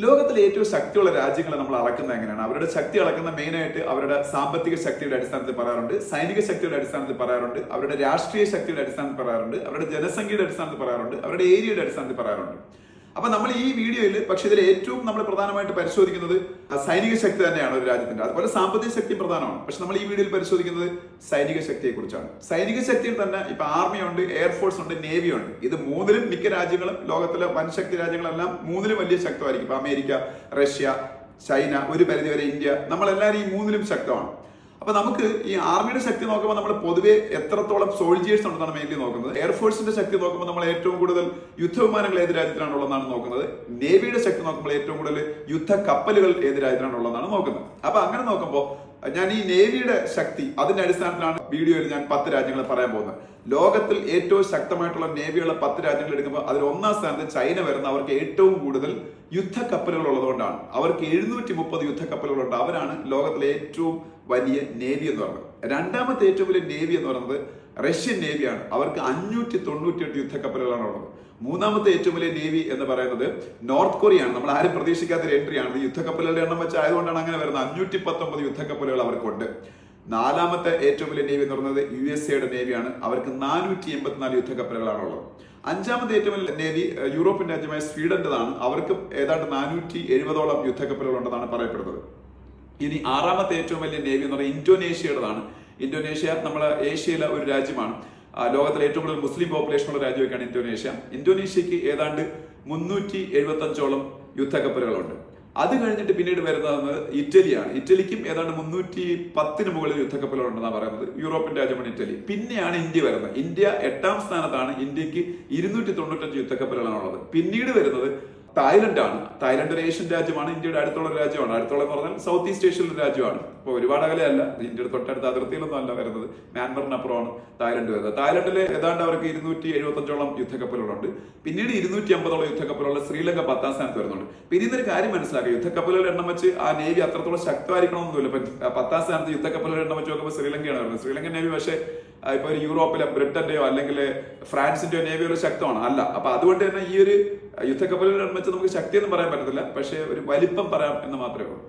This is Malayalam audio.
ലോകത്തിലെ ഏറ്റവും ശക്തിയുള്ള രാജ്യങ്ങളെ നമ്മൾ അളക്കുന്നത് എങ്ങനെയാണ്? അവരുടെ ശക്തി അളക്കുന്ന മെയിനായിട്ട് അവരുടെ സാമ്പത്തിക ശക്തിയുടെ അടിസ്ഥാനത്തിൽ പറയാറുണ്ട്, സൈനിക ശക്തിയുടെ അടിസ്ഥാനത്തിൽ പറയാറുണ്ട്, അവരുടെ രാഷ്ട്രീയ ശക്തിയുടെ അടിസ്ഥാനത്തിൽ പറയാറുണ്ട്, അവരുടെ ജനസംഖ്യയുടെ അടിസ്ഥാനത്തിൽ പറയാറുണ്ട്, അവരുടെ ഏരിയയുടെ അടിസ്ഥാനത്തിൽ പറയാറുണ്ട്. അപ്പൊ നമ്മൾ ഈ വീഡിയോയിൽ പക്ഷെ ഇതിൽ ഏറ്റവും നമ്മൾ പ്രധാനമായിട്ട് പരിശോധിക്കുന്നത് സൈനിക ശക്തി തന്നെയാണ് ഒരു രാജ്യത്തിന്റെ. അതുപോലെ സാമ്പത്തിക ശക്തി പ്രധാനമാണ്. പക്ഷെ നമ്മൾ ഈ വീഡിയോയിൽ പരിശോധിക്കുന്നത് സൈനിക ശക്തിയെ കുറിച്ചാണ്. സൈനിക ശക്തിയിൽ തന്നെ ഇപ്പൊ ആർമി ഉണ്ട്, എയർഫോഴ്സ് ഉണ്ട്, നേവി ഉണ്ട്. ഇത് മൂന്നിലും മിക്ക രാജ്യങ്ങളും, ലോകത്തിലെ വൻശക്തി രാജ്യങ്ങളെല്ലാം മൂന്നിലും വലിയ ശക്തമായിരിക്കും. ഇപ്പൊ അമേരിക്ക, റഷ്യ, ചൈന, ഒരു പരിധിവരെ ഇന്ത്യ, നമ്മളെല്ലാവരും ഈ മൂന്നിലും ശക്തമാണ്. അപ്പൊ നമുക്ക് ഈ ആർമിയുടെ ശക്തി നോക്കുമ്പോൾ നമ്മൾ പൊതുവെ എത്രത്തോളം സോൾജിയേഴ്സ് ഉണ്ടെന്നാണ് മെയിൻലി നോക്കുന്നത്. എയർഫോഴ്സിന്റെ ശക്തി നോക്കുമ്പോൾ നമ്മൾ ഏറ്റവും കൂടുതൽ യുദ്ധവിമാനങ്ങൾ ഏത് രാജ്യത്തിലാണുള്ളതെന്നാണ് നോക്കുന്നത്. നേവിയുടെ ശക്തി നോക്കുമ്പോൾ ഏറ്റവും കൂടുതൽ യുദ്ധ കപ്പലുകൾ ഏത് രാജ്യത്തിലാണുള്ളതെന്നാണ് നോക്കുന്നത്. അപ്പൊ അങ്ങനെ നോക്കുമ്പോൾ ഞാൻ ഈ നേവിയുടെ ശക്തി അതിന്റെ അടിസ്ഥാനത്തിലാണ് വീഡിയോയിൽ ഞാൻ 10 രാജ്യങ്ങൾ പറയാൻ പോകുന്നത്. ലോകത്തിൽ ഏറ്റവും ശക്തമായിട്ടുള്ള നേവിയുള്ള 10 രാജ്യങ്ങൾ എടുക്കുമ്പോൾ അതിൽ ഒന്നാം സ്ഥാനത്ത് ചൈന വരുന്ന. അവർക്ക് ഏറ്റവും കൂടുതൽ യുദ്ധക്കപ്പലുകൾ ഉള്ളതുകൊണ്ടാണ്. അവർക്ക് 730 യുദ്ധക്കപ്പലുകളുണ്ട്. അവരാണ് ലോകത്തിലെ ഏറ്റവും വലിയ നേവി എന്ന് പറയുന്നത്. രണ്ടാമത്തെ ഏറ്റവും വലിയ നേവി എന്ന് പറയുന്നത് റഷ്യൻ നേവിയാണ്. അവർക്ക് 598 യുദ്ധക്കപ്പലുകളാണ് ഉള്ളത്. മൂന്നാമത്തെ ഏറ്റവും വലിയ നേവി എന്ന് പറയുന്നത് നോർത്ത് കൊറിയയാണ്. നമ്മൾ ആരും പ്രതീക്ഷിക്കാത്ത ഒരു എൻട്രിയാണ്. യുദ്ധക്കപ്പലുകളുടെ എണ്ണം വെച്ച് ആയതുകൊണ്ടാണ് അങ്ങനെ വരുന്നത്. 519 യുദ്ധക്കപ്പലുകൾ അവർക്കുണ്ട്. നാലാമത്തെ ഏറ്റവും വലിയ നേവി എന്ന് പറയുന്നത് USA നേവിയാണ്. അവർക്ക് 484 യുദ്ധക്കപ്പലുകളാണ് ഉള്ളത്. അഞ്ചാമത്തെ ഏറ്റവും വലിയ നേവി യൂറോപ്യൻ രാജ്യമായ സ്വീഡന്റേതാണ്. അവർക്ക് ഏതാണ്ട് 470ഓളം യുദ്ധക്കപ്പലുകൾ ഉണ്ടെന്നാണ് പറയപ്പെടുന്നത്. ഇനി ആറാമത്തെ ഏറ്റവും വലിയ നേവി എന്ന് പറയുന്നത് ഇന്തോനേഷ്യയുടേതാണ്. ഇന്തോനേഷ്യ നമ്മളെ ഏഷ്യയിലെ ഒരു രാജ്യമാണ്. ലോകത്തിലെ ഏറ്റവും കൂടുതൽ മുസ്ലിം പോപ്പുലേഷൻ ഉള്ള രാജ്യമൊക്കെയാണ് ഇന്തോനേഷ്യ. ഇന്തോനേഷ്യക്ക് ഏതാണ്ട് 375ഓളം യുദ്ധക്കപ്പലുകളുണ്ട്. അത് കഴിഞ്ഞിട്ട് പിന്നീട് വരുന്നത് ഇറ്റലിയാണ്. ഇറ്റലിക്കും ഏതാണ്ട് 310 മുകളിൽ യുദ്ധക്കപ്പലുകളുണ്ടെന്നാണ് പറയുന്നത്. യൂറോപ്യൻ രാജ്യമാണ് ഇറ്റലി. പിന്നെയാണ് ഇന്ത്യ വരുന്നത്. ഇന്ത്യ 8ാം സ്ഥാനത്താണ്. ഇന്ത്യക്ക് 295 യുദ്ധക്കപ്പലുകളാണുള്ളത്. പിന്നീട് വരുന്നത് തായ്ലൻഡ് ആണ്. തായ്ലൻഡ് ഒരു ഏഷ്യൻ രാജ്യമാണ്. ഇന്ത്യയുടെ അടുത്തുള്ള ഒരു രാജ്യമാണ്. അടുത്തുള്ള എന്ന് പറഞ്ഞാൽ സൗത്ത് ഈസ്റ്റ് ഏഷ്യയിലെ രാജ്യമാണ്. ഇപ്പോൾ ഒരുപാട് അകലെയല്ല, ഇന്ത്യയുടെ തൊട്ടടുത്ത അതിർത്തിയിലൊന്നും അല്ല വരുന്നത്. മ്യാൻമറിനപ്പുറമാണ് തായ്ലൻഡ് വരുന്നത്. തായ്ലൻഡിൽ ഏതാണ്ട് അവർക്ക് 275ഓളം യുദ്ധക്കപ്പലുകളുണ്ട്. പിന്നീട് 250ഓളം യുദ്ധക്കപ്പലുള്ള ശ്രീലങ്ക 10ാം സ്ഥാനത്ത് വരുന്നുണ്ട്. പിന്നെ ഇതൊരു കാര്യം മനസ്സിലാക്കുക, യുദ്ധക്കപ്പലുകളുടെ എണ്ണം വെച്ച് ആ നേവി അത്രത്തോളം ശക്തമായിരിക്കണമെന്നൊന്നുമില്ല. ഇപ്പൊ 10ാം സ്ഥാനത്ത് യുദ്ധക്കപ്പലുകളുടെ എണ്ണം വെച്ച് നോക്കുമ്പോൾ ശ്രീലങ്കയാണ് വരുന്നത്. ശ്രീലങ്കൻ നേവി പക്ഷേ ഇപ്പൊ യൂറോപ്പിലെ ബ്രിട്ടന്റെയോ അല്ലെങ്കിൽ ഫ്രാൻസിന്റെയോ നേവിയോ ശക്തമാണ് അല്ല. അപ്പൊ അതുകൊണ്ട് തന്നെ ഈ ഒരു യുദ്ധക്കപ്പലുകളുടെ എണ്ണം വെച്ച് നമുക്ക് ശക്തി എന്ന് പറയാൻ പറ്റത്തില്ല. പക്ഷേ ഒരു വലിപ്പം പറയാം എന്ന് മാത്രമേ ഉള്ളൂ.